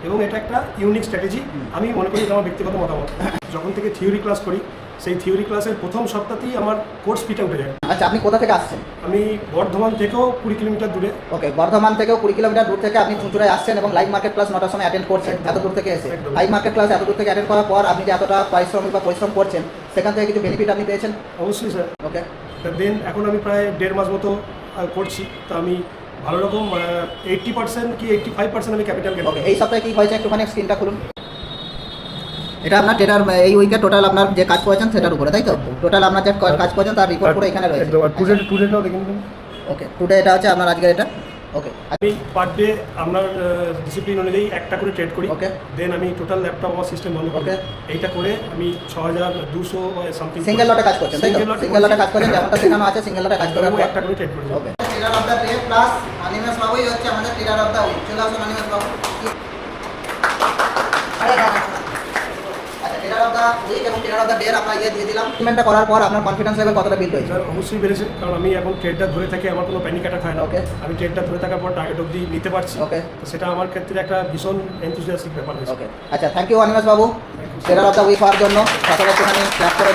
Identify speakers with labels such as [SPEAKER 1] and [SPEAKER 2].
[SPEAKER 1] এবং এটা একটা ইউনিক স্ট্র্যাটেজি আমি মনে করি, আমার ব্যক্তিগত মতামত। যখন থেকে থিওরি ক্লাস করি, সেই থিওরি ক্লাসের প্রথম সপ্তাহতেই আমার কোর্স ফিটা উঠে যায়।
[SPEAKER 2] আচ্ছা, আপনি কোথা থেকে আসছেন?
[SPEAKER 1] আমি বর্ধমান থেকেও 20 কিলোমিটার দূরে।
[SPEAKER 2] ওকে, বর্ধমান থেকেও 20 কিলোমিটার দূর থেকে আপনি চুঁচুড়ায় আসছেন এবং লাইভ মার্কেট ক্লাস 9টার সময় অ্যাটেন্ড করছেন। এত দূর থেকে এসে লাইভ মার্কেট ক্লাস এত দূর থেকে অ্যাটেন্ড করার পর আপনি যে এতটা পরিশ্রম করছেন, সেখান থেকে কিছু বেনিফিট আপনি পেয়েছেন?
[SPEAKER 1] অবশ্যই স্যার।
[SPEAKER 2] ওকে,
[SPEAKER 1] দেন এখন আমি প্রায় 1.5 মাস মতো করছি, তো আমি ভালো রকম 80% কি 85% আমি ক্যাপিটাল গেন।
[SPEAKER 2] ওকে, এই সপ্তাহে কি হয়েছে একটুখানি স্ক্রিনটা খুলুন। এটা আপনার ট্রেডার এই উইকে টোটাল আপনার যে কাজ করেছেন সেটার উপরে, তাই তো? টোটাল আপনার যে কাজ করেছেন তার রিপোর্ট পুরো এখানে রয়েছে।
[SPEAKER 1] টুডেটাও দেখুন।
[SPEAKER 2] ওকে, টুডে এটা হচ্ছে আপনার আজকের এটা। ওকে,
[SPEAKER 1] আমি পার ডে আপনার ডিসিপ্লিন অনুযায়ী একটা করে ট্রেড করি।
[SPEAKER 2] ওকে,
[SPEAKER 1] দেন আমি টোটাল ল্যাপটপ আমার সিস্টেম বন্ধ করি।
[SPEAKER 2] ওকে,
[SPEAKER 1] এইটা করে আমি 6200 সামথিং
[SPEAKER 2] সিঙ্গেল লটে কাজ করছেন, তাই তো? সিঙ্গেল লটে কাজ করেন, যেমনটা শেখানো আছে সিঙ্গেল লটে কাজ করেন,
[SPEAKER 1] একটা করে ট্রেড করি।
[SPEAKER 2] Okay. Trader of the day plus Animesh বাবুই হচ্ছে আমাদের ট্রেডার অফ দ্য উইক। চলে আসুন অনিমেষ বাবু। আচ্ছা, ট্রেডার অফ দ্য উইক এবং ট্রেডার অফ দ্য ডে আমরা দিয়ে দিলাম। পেমেন্টটা করার পর আপনার কনফিডেন্স লেভেল কতটা বিল্ড হয়েছে?
[SPEAKER 1] স্যার অবশ্যই বেড়েছে, কারণ আমি এখন ট্রেডটা ধরে থাকি, আমার কোনো প্যানিক অ্যাটাক হয় না।
[SPEAKER 2] ওকে,
[SPEAKER 1] আমি ট্রেডটা ধরে থাকার পর টার্গেট অবধি নিতে পারছি।
[SPEAKER 2] ওকে,
[SPEAKER 1] তো সেটা আমার ক্ষেত্রে একটা ভীষণ এনথুজিয়াস্টিক ব্যাপার হয়েছে।
[SPEAKER 2] ওকে। আচ্ছা, thank you Animesh Babu tedder of the week হওয়ার জন্য। সকলে একটুখানি ক্লাস করে